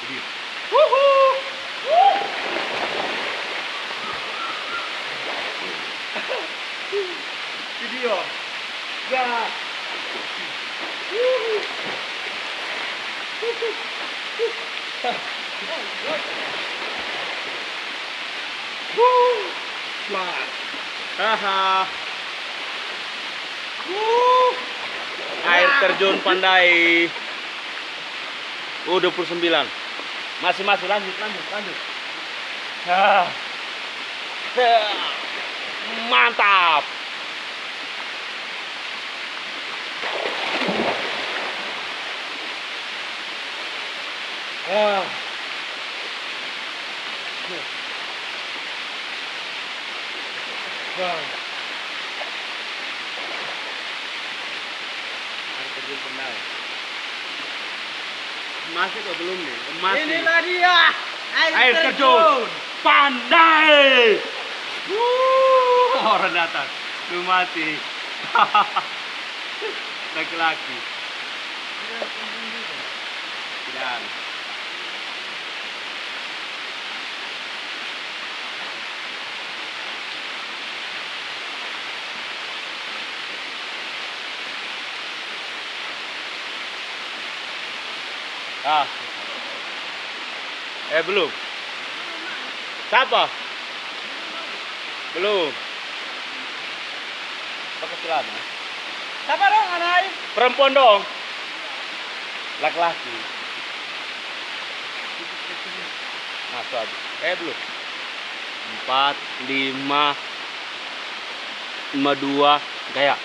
Video. Wuhu. Video. Ya. Semangat. Haha. Air terjun Pandai. 29. Masih lanjut. Mantap. Air terjun Pandai. Masuk atau belum nih? Masih. Inilah dia Air terjun Pandai. Orang datang, lu mati. Laki-laki. Dan belum. Siapa? Belum. Pakai celana. Siapa dong anai? Perempuan dong. Laki-laki. Masuk aja. Belum. 4, 5, 2, gaya.